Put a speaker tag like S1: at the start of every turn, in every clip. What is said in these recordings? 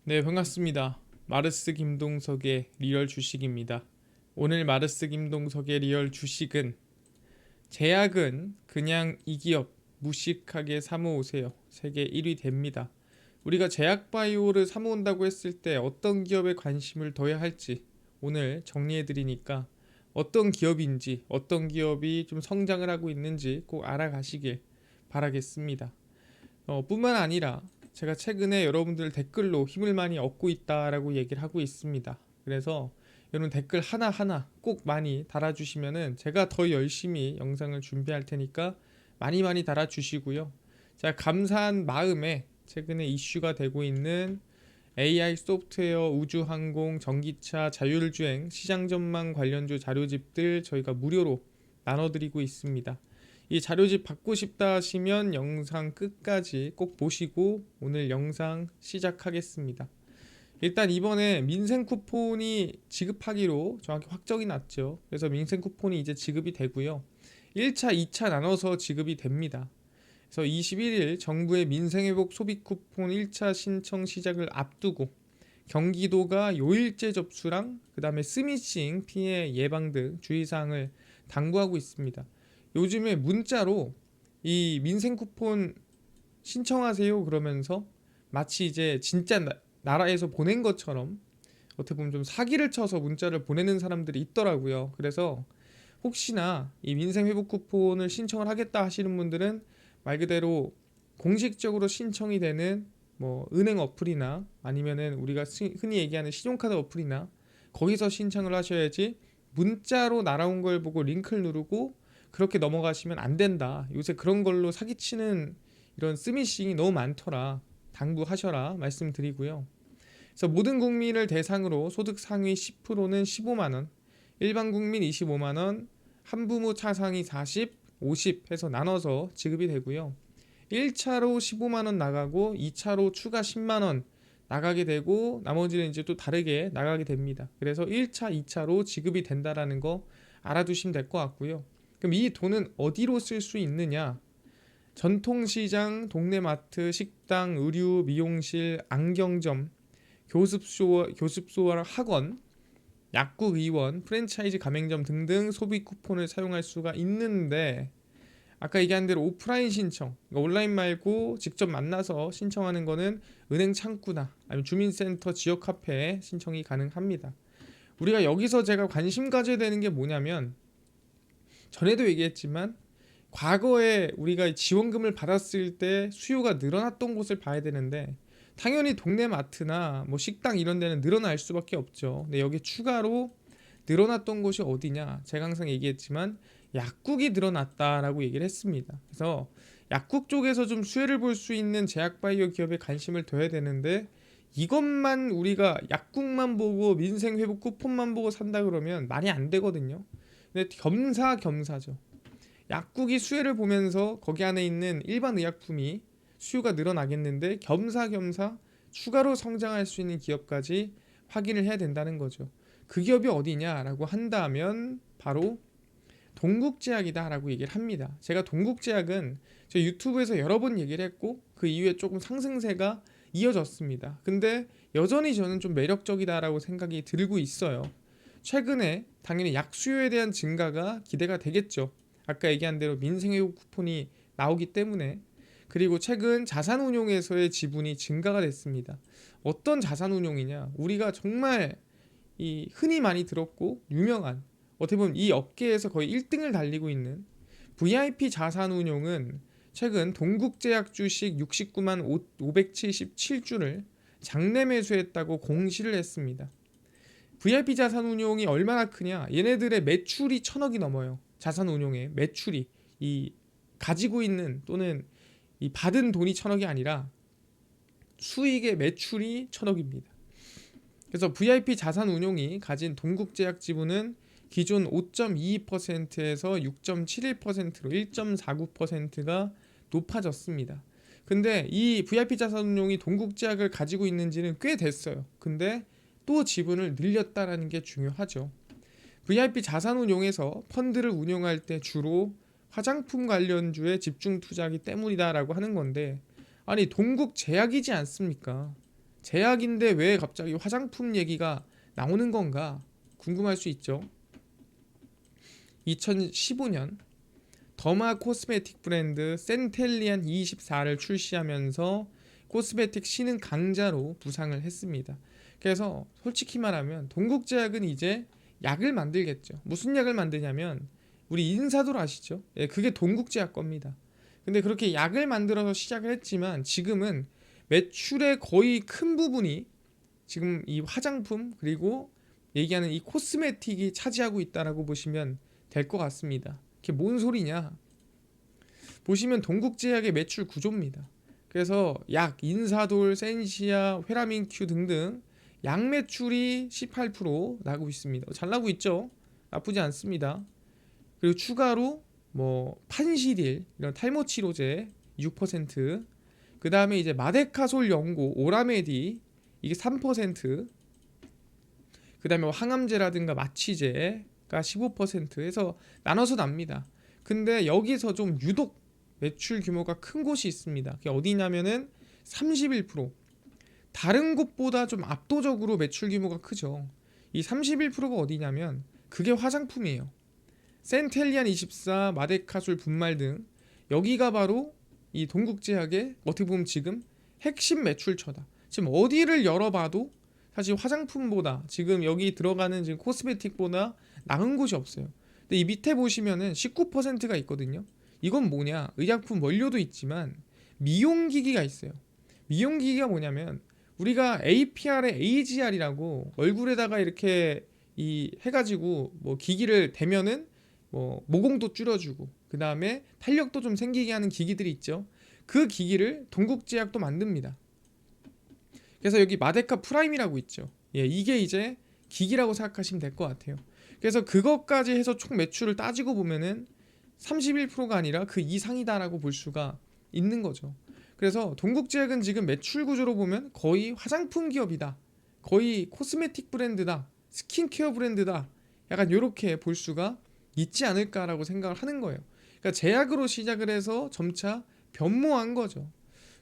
S1: 네, 반갑습니다. 마르스 김동석의 리얼 주식입니다. 오늘 마르스 김동석의 리얼 주식은 제약은 그냥 이 기업 무식하게 사모으세요. 세계 1위 됩니다. 우리가 제약바이오를 사모은다고 했을 때 어떤 기업에 관심을 둬야 할지 오늘 정리해 드리니까 어떤 기업인지 어떤 기업이 좀 성장을 하고 있는지 꼭 알아가시길 바라겠습니다. 뿐만 아니라 제가 최근에 여러분들 댓글로 힘을 많이 얻고 있다라고 얘기를 하고 있습니다. 그래서 여러분 댓글 하나하나 꼭 많이 달아주시면은 제가 더 열심히 영상을 준비할 테니까 많이 많이 달아주시고요. 제가 감사한 마음에 최근에 이슈가 되고 있는 AI 소프트웨어, 우주항공, 전기차, 자율주행, 시장 전망 관련주 자료집들 저희가 무료로 나눠드리고 있습니다. 이 자료집 받고 싶다 하시면 영상 끝까지 꼭 보시고 오늘 영상 시작하겠습니다. 일단 이번에 민생 쿠폰이 지급하기로 정확히 확정이 났죠. 그래서 민생 쿠폰이 이제 지급이 되고요. 1차, 2차 나눠서 지급이 됩니다. 그래서 21일 정부의 민생회복 소비 쿠폰 1차 신청 시작을 앞두고 경기도가 요일제 접수랑 그 다음에 스미싱 피해 예방 등 주의사항을 당부하고 있습니다. 요즘에 문자로 이 민생 쿠폰 신청하세요 그러면서 마치 이제 진짜 나라에서 보낸 것처럼 어떻게 보면 좀 사기를 쳐서 문자를 보내는 사람들이 있더라고요. 그래서 혹시나 이 민생 회복 쿠폰을 신청을 하겠다 하시는 분들은 말 그대로 공식적으로 신청이 되는 뭐 은행 어플이나 아니면은 우리가 흔히 얘기하는 신용카드 어플이나 거기서 신청을 하셔야지 문자로 날아온 걸 보고 링크를 누르고 그렇게 넘어가시면 안 된다. 요새 그런 걸로 사기치는 이런 스미싱이 너무 많더라. 당부하셔라 말씀드리고요. 그래서 모든 국민을 대상으로 소득 상위 10%는 15만 원, 일반 국민 25만 원, 한부모 차상위 40, 50 해서 나눠서 지급이 되고요. 1차로 15만 원 나가고 2차로 추가 10만 원 나가게 되고 나머지는 이제 또 다르게 나가게 됩니다. 그래서 1차, 2차로 지급이 된다라는 거 알아두시면 될 것 같고요. 그럼 이 돈은 어디로 쓸 수 있느냐? 전통시장, 동네마트, 식당, 의류, 미용실, 안경점, 교습소와 학원, 약국 의원, 프랜차이즈 가맹점 등등 소비 쿠폰을 사용할 수가 있는데 아까 얘기한 대로 오프라인 신청, 그러니까 온라인 말고 직접 만나서 신청하는 거는 은행 창구나 아니면 주민센터 지역 카페에 신청이 가능합니다. 우리가 여기서 제가 관심 가져야 되는 게 뭐냐면 전에도 얘기했지만 과거에 우리가 지원금을 받았을 때 수요가 늘어났던 곳을 봐야 되는데 당연히 동네 마트나 뭐 식당 이런 데는 늘어날 수밖에 없죠. 근데 여기 추가로 늘어났던 곳이 어디냐? 제가 항상 얘기했지만 약국이 늘어났다라고 얘기를 했습니다. 그래서 약국 쪽에서 좀 수혜를 볼 수 있는 제약바이오 기업에 관심을 둬야 되는데 이것만 우리가 약국만 보고 민생회복 쿠폰만 보고 산다 그러면 말이 안 되거든요. 근데 겸사겸사죠. 약국이 수혜를 보면서 거기 안에 있는 일반 의약품이 수요가 늘어나겠는데 겸사겸사 추가로 성장할 수 있는 기업까지 확인을 해야 된다는 거죠. 그 기업이 어디냐라고 한다면 바로 동국제약이다라고 얘기를 합니다. 제가 동국제약은 저 유튜브에서 여러 번 얘기를 했고 그 이후에 조금 상승세가 이어졌습니다. 근데 여전히 저는 좀 매력적이다라고 생각이 들고 있어요. 최근에 당연히 약 수요에 대한 증가가 기대가 되겠죠. 아까 얘기한 대로 민생회복 쿠폰이 나오기 때문에 그리고 최근 자산운용에서의 지분이 증가가 됐습니다. 어떤 자산운용이냐? 우리가 정말 이 흔히 많이 들었고 유명한 어떻게 보면 이 업계에서 거의 1등을 달리고 있는 VIP 자산운용은 최근 동국제약 주식 69만 577주를 장내 매수했다고 공시를 했습니다. VIP 자산운용이 얼마나 크냐? 얘네들의 매출이 1,000억이 넘어요. 자산운용의 매출이 이 가지고 있는 또는 이 받은 돈이 1,000억이 아니라 수익의 매출이 1,000억입니다. 그래서 VIP 자산운용이 가진 동국제약 지분은 기존 5.22%에서 6.71%로 1.49%가 높아졌습니다. 근데 이 VIP 자산운용이 동국제약을 가지고 있는지는 꽤 됐어요. 근데 또 지분을 늘렸다라는 게 중요하죠. VIP 자산운용에서 펀드를 운용할 때 주로 화장품 관련주에 집중 투자하기 때문이다라고 하는 건데 아니 동국제약이지 않습니까? 제약인데 왜 갑자기 화장품 얘기가 나오는 건가 궁금할 수 있죠. 2015년 더마 코스메틱 브랜드 센텔리안 24를 출시하면서 코스메틱 신흥 강자로 부상을 했습니다. 그래서 솔직히 말하면 동국제약은 이제 약을 만들겠죠. 무슨 약을 만드냐면 우리 인사돌 아시죠? 예, 그게 동국제약 겁니다. 근데 그렇게 약을 만들어서 시작을 했지만 지금은 매출의 거의 큰 부분이 지금 이 화장품 그리고 얘기하는 이 코스메틱이 차지하고 있다라고 보시면 될 것 같습니다. 그게 뭔 소리냐? 보시면 동국제약의 매출 구조입니다. 그래서 약, 인사돌, 센시아, 회라민큐 등등 약 매출이 18% 나고 있습니다. 잘 나고 있죠? 나쁘지 않습니다. 그리고 추가로 뭐 판시딜 이런 탈모 치료제 6%, 그 다음에 이제 마데카솔 연고, 오라메디 이게 3%, 그 다음에 항암제라든가 마취제가 15% 해서 나눠서 납니다. 근데 여기서 좀 유독 매출 규모가 큰 곳이 있습니다. 그게 어디냐면은 31%. 다른 곳보다 좀 압도적으로 매출 규모가 크죠. 이 31%가 어디냐면 그게 화장품이에요. 센텔리안 24, 마데카솔 분말 등 여기가 바로 이 동국제약의 어떻게 보면 지금 핵심 매출처다. 지금 어디를 열어봐도 사실 화장품보다 지금 여기 들어가는 지금 코스메틱보다 나은 곳이 없어요. 근데 이 밑에 보시면은 19%가 있거든요. 이건 뭐냐? 의약품 원료도 있지만 미용기기가 있어요. 미용기기가 뭐냐면 우리가 APR에 AGR이라고 얼굴에다가 이렇게 이 해가지고 뭐 기기를 대면은 뭐 모공도 줄여주고 그 다음에 탄력도 좀 생기게 하는 기기들이 있죠. 그 기기를 동국제약도 만듭니다. 그래서 여기 마데카 프라임이라고 있죠. 예, 이게 이제 기기라고 생각하시면 될 것 같아요. 그래서 그것까지 해서 총 매출을 따지고 보면은 31%가 아니라 그 이상이다라고 볼 수가 있는 거죠. 그래서 동국제약은 지금 매출 구조로 보면 거의 화장품 기업이다. 거의 코스메틱 브랜드다. 스킨케어 브랜드다. 약간 이렇게 볼 수가 있지 않을까라고 생각을 하는 거예요. 그러니까 제약으로 시작을 해서 점차 변모한 거죠.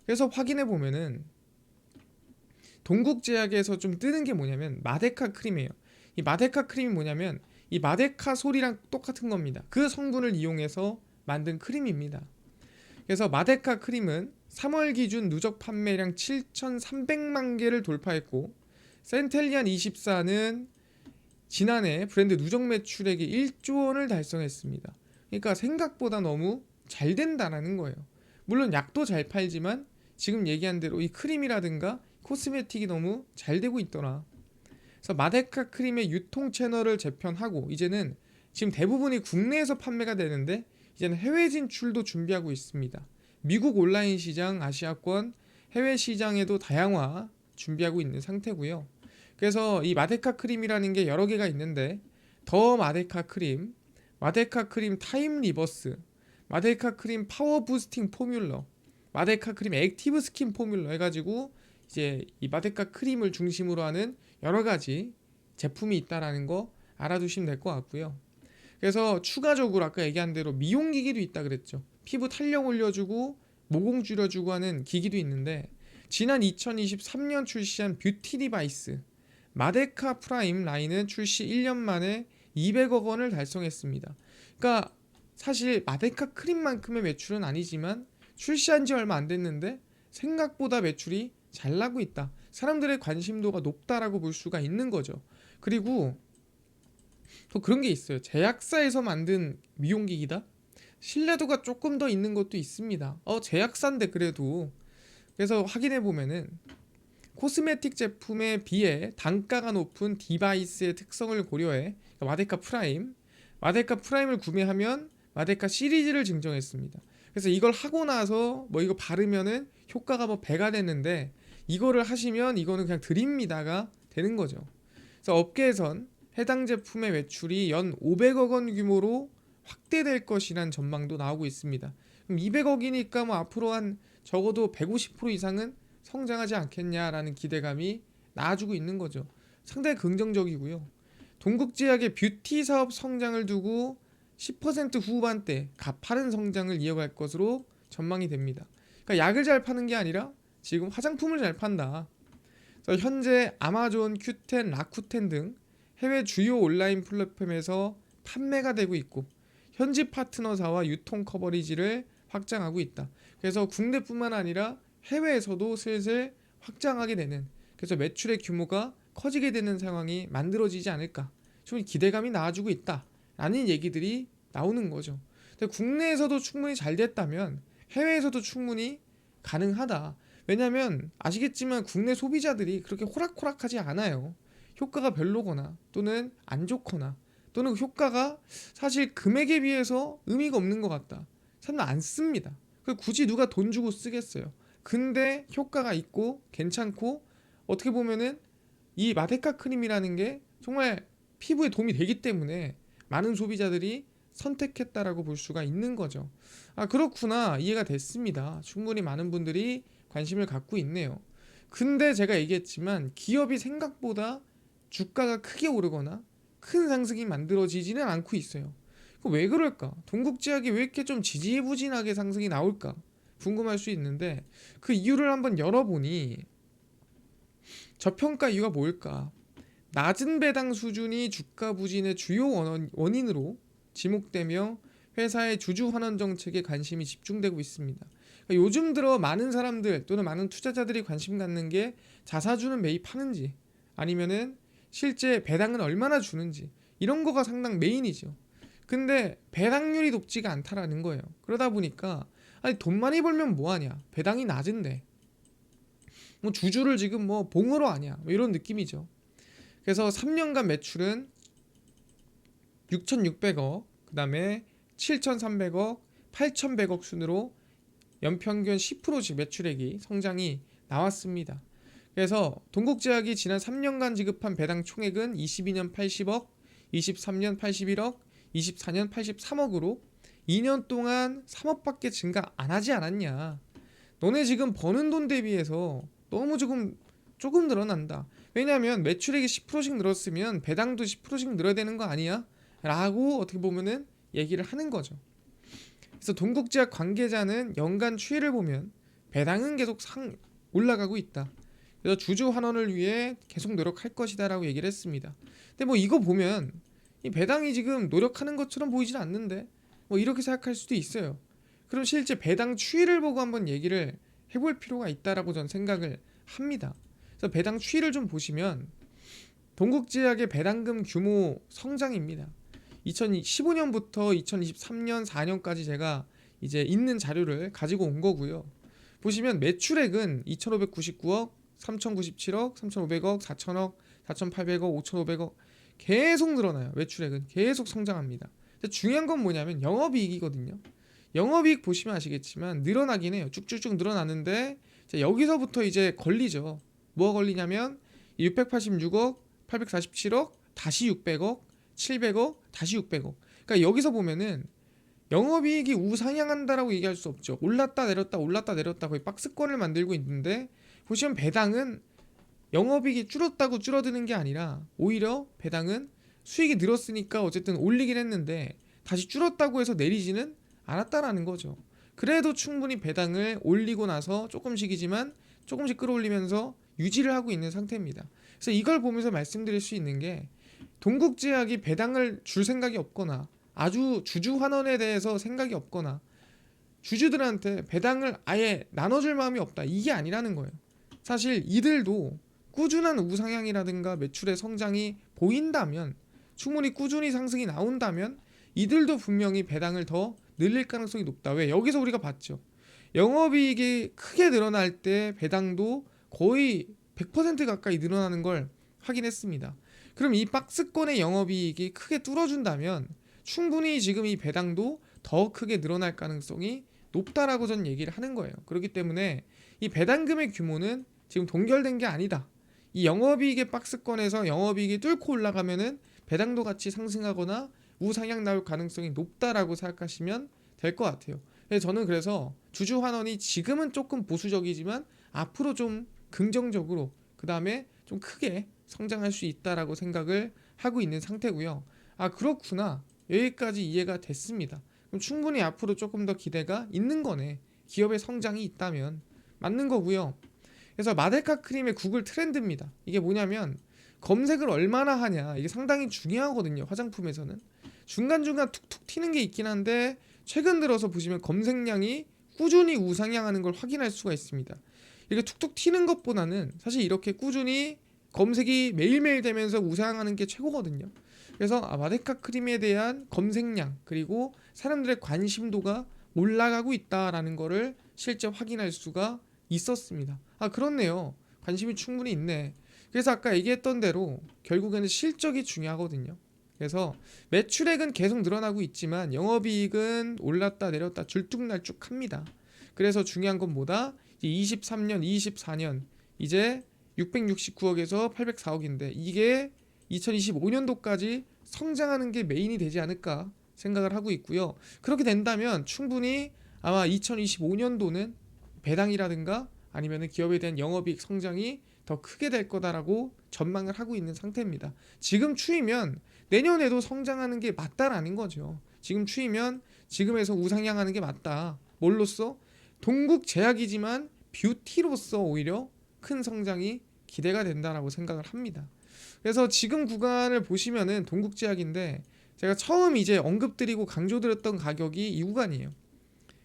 S1: 그래서 확인해 보면은 동국제약에서 좀 뜨는 게 뭐냐면 마데카 크림이에요. 이 마데카 크림이 뭐냐면 이 마데카 솔이랑 똑같은 겁니다. 그 성분을 이용해서 만든 크림입니다. 그래서 마데카 크림은 3월 기준 누적 판매량 7,300만 개를 돌파했고 센텔리안 24는 지난해 브랜드 누적 매출액이 1조 원을 달성했습니다. 그러니까 생각보다 너무 잘 된다라는 거예요. 물론 약도 잘 팔지만 지금 얘기한 대로 이 크림이라든가 코스메틱이 너무 잘 되고 있더라. 그래서 마데카 크림의 유통 채널을 재편하고 이제는 지금 대부분이 국내에서 판매가 되는데 이제는 해외 진출도 준비하고 있습니다. 미국 온라인 시장, 아시아권, 해외 시장에도 다양화 준비하고 있는 상태고요. 그래서 이 마데카 크림이라는 게 여러 개가 있는데 더 마데카 크림, 마데카 크림 타임 리버스, 마데카 크림 파워 부스팅 포뮬러, 마데카 크림 액티브 스킨 포뮬러 해가지고 이제 이 마데카 크림을 중심으로 하는 여러 가지 제품이 있다라는 거 알아두시면 될 것 같고요. 그래서 추가적으로 아까 얘기한 대로 미용기기도 있다 그랬죠. 피부 탄력 올려주고 모공 줄여주고 하는 기기도 있는데 지난 2023년 출시한 뷰티 디바이스 마데카 프라임 라인은 출시 1년 만에 200억 원을 달성했습니다. 그러니까 사실 마데카 크림만큼의 매출은 아니지만 출시한 지 얼마 안 됐는데 생각보다 매출이 잘 나고 있다. 사람들의 관심도가 높다라고 볼 수가 있는 거죠. 그리고 또 그런 게 있어요. 제약사에서 만든 미용기기다? 신뢰도가 조금 더 있는 것도 있습니다. 제약사인데 그래도. 그래서 확인해 보면은 코스메틱 제품에 비해 단가가 높은 디바이스의 특성을 고려해 마데카 프라임, 마데카 프라임을 구매하면 마데카 시리즈를 증정했습니다. 그래서 이걸 하고 나서 뭐 이거 바르면은 효과가 뭐 배가 되는데 이거를 하시면 이거는 그냥 드립니다가 되는 거죠. 그래서 업계에선 해당 제품의 매출이 연 500억 원 규모로 확대될 것이란 전망도 나오고 있습니다. 그럼 200억이니까 뭐 앞으로 한 적어도 150% 이상은 성장하지 않겠냐라는 기대감이 나아지고 있는 거죠. 상당히 긍정적이고요. 동국제약의 뷰티 사업 성장을 두고 10% 후반대 가파른 성장을 이어갈 것으로 전망이 됩니다. 그러니까 약을 잘 파는 게 아니라 지금 화장품을 잘 판다. 그래서 현재 아마존, 큐텐, 라쿠텐 등 해외 주요 온라인 플랫폼에서 판매가 되고 있고 현지 파트너사와 유통 커버리지를 확장하고 있다. 그래서 국내뿐만 아니라 해외에서도 슬슬 확장하게 되는, 그래서 매출의 규모가 커지게 되는 상황이 만들어지지 않을까, 좀 기대감이 나아지고 있다라는 얘기들이 나오는 거죠. 근데 국내에서도 충분히 잘 됐다면 해외에서도 충분히 가능하다. 왜냐면 아시겠지만 국내 소비자들이 그렇게 호락호락하지 않아요. 효과가 별로거나 또는 안 좋거나 또는 효과가 사실 금액에 비해서 의미가 없는 것 같다, 사람들 안 씁니다. 굳이 누가 돈 주고 쓰겠어요. 근데 효과가 있고 괜찮고 어떻게 보면은 이 마데카 크림이라는 게 정말 피부에 도움이 되기 때문에 많은 소비자들이 선택했다라고 볼 수가 있는 거죠. 아, 그렇구나, 이해가 됐습니다. 충분히 많은 분들이 관심을 갖고 있네요. 근데 제가 얘기했지만 기업이 생각보다 주가가 크게 오르거나 큰 상승이 만들어지지는 않고 있어요. 왜 그럴까? 동국제약이 왜 이렇게 좀 지지부진하게 상승이 나올까 궁금할 수 있는데, 그 이유를 한번 열어보니 저평가 이유가 뭘까? 낮은 배당 수준이 주가 부진의 주요 원인으로 지목되며 회사의 주주 환원 정책에 관심이 집중되고 있습니다. 그러니까 요즘 들어 많은 사람들 또는 많은 투자자들이 관심 갖는 게 자사주는 매입하는지 아니면은 실제 배당은 얼마나 주는지, 이런 거가 상당 메인이죠. 근데 배당률이 높지가 않다라는 거예요. 그러다 보니까 아니 돈 많이 벌면 뭐하냐, 배당이 낮은데 뭐 주주를 지금 뭐 봉으로 하냐, 뭐 이런 느낌이죠. 그래서 3년간 매출은 6,600억, 그 다음에 7,300억, 8,100억 순으로 연평균 10%씩 매출액이 성장이 나왔습니다. 그래서 동국제약이 지난 3년간 지급한 배당 총액은 22년 80억, 23년 81억, 24년 83억으로 2년 동안 3억밖에 증가 안 하지 않았냐. 너네 지금 버는 돈 대비해서 너무 조금 늘어난다. 왜냐하면 매출액이 10%씩 늘었으면 배당도 10%씩 늘어야 되는 거 아니야? 라고 어떻게 보면은 얘기를 하는 거죠. 그래서 동국제약 관계자는 연간 추이를 보면 배당은 계속 올라가고 있다. 그래서 주주 환원을 위해 계속 노력할 것이다 라고 얘기를 했습니다. 근데 뭐 이거 보면 이 배당이 지금 노력하는 것처럼 보이진 않는데 뭐 이렇게 생각할 수도 있어요. 그럼 실제 배당 추이를 보고 한번 얘기를 해볼 필요가 있다라고 저는 생각을 합니다. 그래서 배당 추이를 좀 보시면 동국제약의 배당금 규모 성장입니다. 2015년부터 2023년 4년까지 제가 이제 있는 자료를 가지고 온 거고요. 보시면 매출액은 2,599억, 3,097억, 3,500억, 4,000억, 4,800억, 5,500억 계속 늘어나요. 매출액은 계속 성장합니다. 중요한 건 뭐냐면 영업이익이거든요. 영업이익 보시면 아시겠지만 늘어나긴 해요. 쭉쭉쭉 늘어나는데 여기서부터 이제 걸리죠. 뭐가 걸리냐면 686억, 847억, 다시 600억, 700억, 다시 600억. 그러니까 여기서 보면은 영업이익이 우상향한다라고 얘기할 수 없죠. 올랐다 내렸다 올랐다 내렸다 거의 박스권을 만들고 있는데, 보시면 배당은 영업이익이 줄었다고 줄어드는 게 아니라 오히려 배당은 수익이 늘었으니까 어쨌든 올리긴 했는데 다시 줄었다고 해서 내리지는 않았다라는 거죠. 그래도 충분히 배당을 올리고 나서 조금씩이지만 조금씩 끌어올리면서 유지를 하고 있는 상태입니다. 그래서 이걸 보면서 말씀드릴 수 있는 게 동국제약이 배당을 줄 생각이 없거나 아주 주주 환원에 대해서 생각이 없거나 주주들한테 배당을 아예 나눠줄 마음이 없다, 이게 아니라는 거예요. 사실 이들도 꾸준한 우상향이라든가 매출의 성장이 보인다면, 충분히 꾸준히 상승이 나온다면 이들도 분명히 배당을 더 늘릴 가능성이 높다. 왜? 여기서 우리가 봤죠. 영업이익이 크게 늘어날 때 배당도 거의 100% 가까이 늘어나는 걸 확인했습니다. 그럼 이 박스권의 영업이익이 크게 뚫어준다면 충분히 지금 이 배당도 더 크게 늘어날 가능성이 높다라고 저는 얘기를 하는 거예요. 그렇기 때문에 이 배당금의 규모는 지금 동결된 게 아니다. 이 영업이익의 박스권에서 영업이익이 뚫고 올라가면은 배당도 같이 상승하거나 우상향 나올 가능성이 높다라고 생각하시면 될 것 같아요. 저는 그래서 주주 환원이 지금은 조금 보수적이지만 앞으로 좀 긍정적으로, 그 다음에 좀 크게 성장할 수 있다라고 생각을 하고 있는 상태고요. 아, 그렇구나, 여기까지 이해가 됐습니다. 그럼 충분히 앞으로 조금 더 기대가 있는 거네. 기업의 성장이 있다면 맞는 거고요. 그래서 마데카 크림의 구글 트렌드입니다. 이게 뭐냐면 검색을 얼마나 하냐, 이게 상당히 중요하거든요. 화장품에서는 중간중간 툭툭 튀는 게 있긴 한데 최근 들어서 보시면 검색량이 꾸준히 우상향하는 걸 확인할 수가 있습니다. 이렇게 툭툭 튀는 것보다는 사실 이렇게 꾸준히 검색이 매일매일 되면서 우상향하는 게 최고거든요. 그래서 마데카 크림에 대한 검색량 그리고 사람들의 관심도가 올라가고 있다라는 거를 실제 확인할 수가 있었습니다. 그렇네요. 관심이 충분히 있네. 그래서 아까 얘기했던 대로 결국에는 실적이 중요하거든요. 그래서 매출액은 계속 늘어나고 있지만 영업이익은 올랐다 내렸다 들쭉날쭉합니다. 그래서 중요한 건 뭐다? 23년, 24년 이제 669억에서 804억인데 이게 2025년도까지 성장하는 게 메인이 되지 않을까 생각을 하고 있고요. 그렇게 된다면 충분히 아마 2025년도는 배당이라든가 아니면 기업에 대한 영업이익 성장이 더 크게 될 거다라고 전망을 하고 있는 상태입니다. 지금 추이면 내년에도 성장하는 게 맞다라는 거죠. 지금 추이면 지금에서 우상향하는 게 맞다. 뭘로써? 동국제약이지만 뷰티로서 오히려 큰 성장이 기대가 된다라고 생각을 합니다. 그래서 지금 구간을 보시면은 동국제약인데 제가 처음 이제 언급드리고 강조드렸던 가격이 이 구간이에요.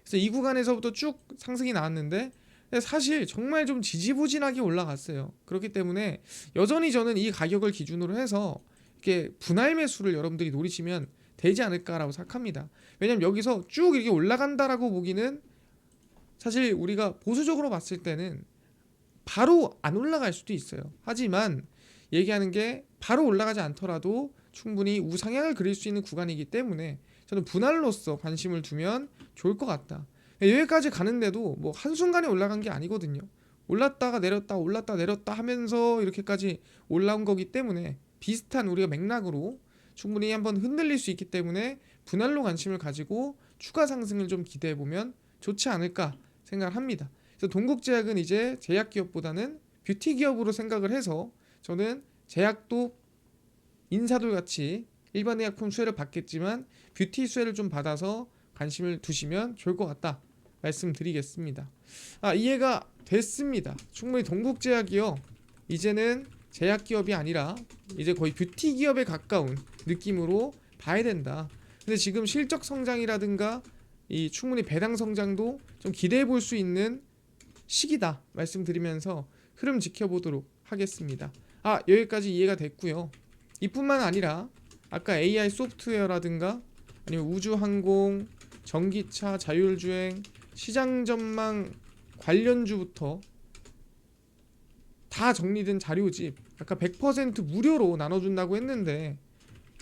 S1: 그래서 이 구간에서부터 쭉 상승이 나왔는데 사실 정말 좀 지지부진하게 올라갔어요. 그렇기 때문에 여전히 저는 이 가격을 기준으로 해서 이렇게 분할 매수를 여러분들이 노리시면 되지 않을까라고 생각합니다. 왜냐면 여기서 쭉 이렇게 올라간다라고 보기는 사실 우리가 보수적으로 봤을 때는 바로 안 올라갈 수도 있어요. 하지만 얘기하는 게 바로 올라가지 않더라도 충분히 우상향을 그릴 수 있는 구간이기 때문에 저는 분할로서 관심을 두면 좋을 것 같다. 여기까지 가는데도 뭐 한순간에 올라간 게 아니거든요. 올랐다가 내렸다 올랐다 내렸다 하면서 이렇게까지 올라온 거기 때문에 비슷한 우리가 맥락으로 충분히 한번 흔들릴 수 있기 때문에 분할로 관심을 가지고 추가 상승을 좀 기대해 보면 좋지 않을까 생각을 합니다. 그래서 동국제약은 이제 제약 기업보다는 뷰티 기업으로 생각을 해서 저는 제약도 인사돌 같이 일반 의약품 수혜를 받겠지만 뷰티 수혜를 좀 받아서 관심을 두시면 좋을 것 같다 말씀드리겠습니다. 이해가 됐습니다. 충분히 동국제약이요 이제는 제약 기업이 아니라 이제 거의 뷰티 기업에 가까운 느낌으로 봐야 된다. 근데 지금 실적 성장이라든가 이 충분히 배당 성장도 좀 기대해 볼 수 있는 시기다 말씀드리면서 흐름 지켜보도록 하겠습니다. 여기까지 이해가 됐고요. 이뿐만 아니라 아까 AI 소프트웨어라든가 아니면 우주항공, 전기차, 자율주행, 시장 전망 관련주부터 다 정리된 자료집 아까 100% 무료로 나눠준다고 했는데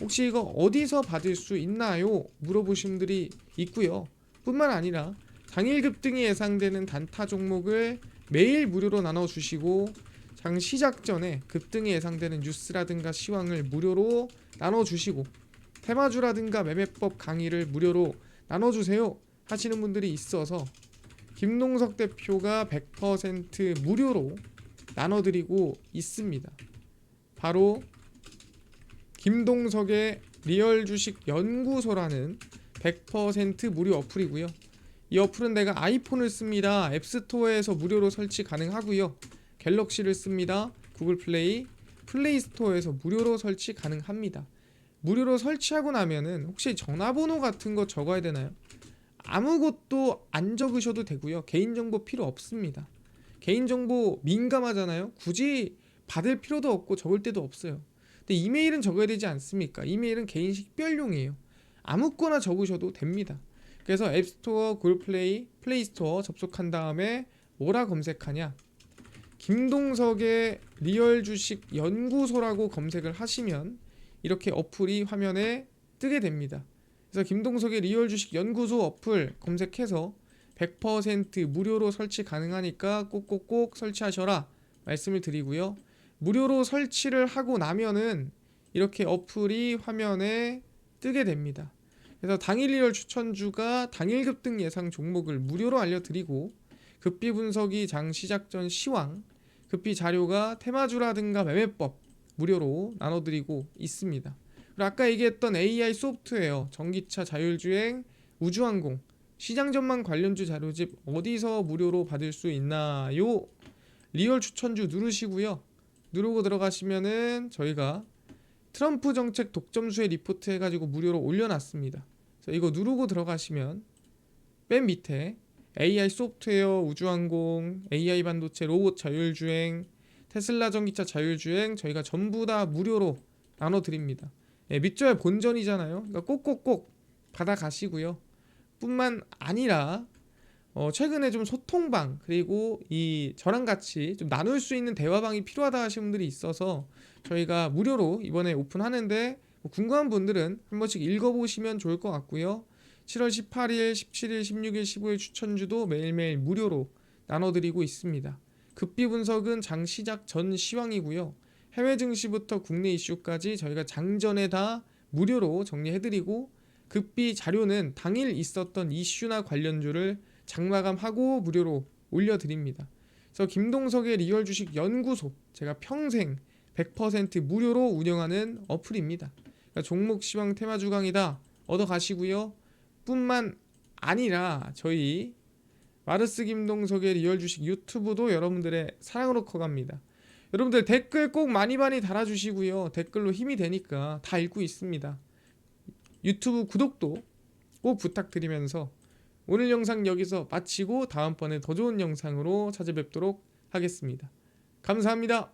S1: 혹시 이거 어디서 받을 수 있나요? 물어보신 분들이 있고요. 뿐만 아니라 당일 급등이 예상되는 단타 종목을 매일 무료로 나눠주시고 장 시작 전에 급등이 예상되는 뉴스라든가 시황을 무료로 나눠주시고 테마주라든가 매매법 강의를 무료로 나눠주세요 하시는 분들이 있어서 김동석 대표가 100% 무료로 나눠드리고 있습니다. 바로 김동석의 리얼 주식 연구소라는 100% 무료 어플이고요. 이 어플은 내가 아이폰을 씁니다. 앱스토어에서 무료로 설치 가능하고요. 갤럭시를 씁니다. 구글 플레이, 플레이스토어에서 무료로 설치 가능합니다. 무료로 설치하고 나면은 혹시 전화번호 같은 거 적어야 되나요? 아무것도 안 적으셔도 되고요. 개인정보 필요 없습니다. 개인정보 민감하잖아요. 굳이 받을 필요도 없고 적을 데도 없어요. 근데 이메일은 적어야 되지 않습니까? 이메일은 개인 식별용이에요. 아무거나 적으셔도 됩니다. 그래서 앱스토어, 구글 플레이, 플레이스토어 접속한 다음에 뭐라 검색하냐? 김동석의 리얼 주식 연구소라고 검색을 하시면 이렇게 어플이 화면에 뜨게 됩니다. 그래서 김동석의 리얼 주식 연구소 어플 검색해서 100% 무료로 설치 가능하니까 꼭꼭꼭 설치하셔라 말씀을 드리고요. 무료로 설치를 하고 나면은 이렇게 어플이 화면에 뜨게 됩니다. 그래서 당일 리얼 추천주가 당일 급등 예상 종목을 무료로 알려드리고 급비 분석이 장 시작 전 시황, 급비 자료가 테마주라든가 매매법 무료로 나눠드리고 있습니다. 그리고 아까 얘기했던 AI 소프트웨어, 전기차, 자율주행, 우주항공, 시장 전망 관련주 자료집 어디서 무료로 받을 수 있나요? 리얼 추천주 누르시고요. 누르고 들어가시면은 저희가 트럼프 정책 독점수의 리포트 해가지고 무료로 올려놨습니다. 그래서 이거 누르고 들어가시면 맨 밑에 AI 소프트웨어, 우주항공, AI 반도체, 로봇 자율주행, 테슬라 전기차 자율주행 저희가 전부 다 무료로 나눠드립니다. 밑줄 본전이잖아요. 그러니까 꼭꼭꼭 받아가시고요. 뿐만 아니라 최근에 좀 소통방 그리고 이 저랑 같이 좀 나눌 수 있는 대화방이 필요하다 하시는 분들이 있어서 저희가 무료로 이번에 오픈하는데 궁금한 분들은 한 번씩 읽어보시면 좋을 것 같고요. 7월 18일, 17일, 16일, 15일 추천주도 매일매일 무료로 나눠드리고 있습니다. 급비 분석은 장 시작 전 시황이고요. 해외 증시부터 국내 이슈까지 저희가 장전에 다 무료로 정리해드리고 급비 자료는 당일 있었던 이슈나 관련주를 장마감하고 무료로 올려드립니다. 그래서 김동석의 리얼 주식 연구소 제가 평생 100% 무료로 운영하는 어플입니다. 그러니까 종목 시황 테마 주강이다 얻어가시고요. 뿐만 아니라 저희 마르스 김동석의 리얼 주식 유튜브도 여러분들의 사랑으로 커갑니다. 여러분들 댓글 꼭 많이 달아주시고요. 댓글로 힘이 되니까 다 읽고 있습니다. 유튜브 구독도 꼭 부탁드리면서 오늘 영상 여기서 마치고 다음번에 더 좋은 영상으로 찾아뵙도록 하겠습니다. 감사합니다.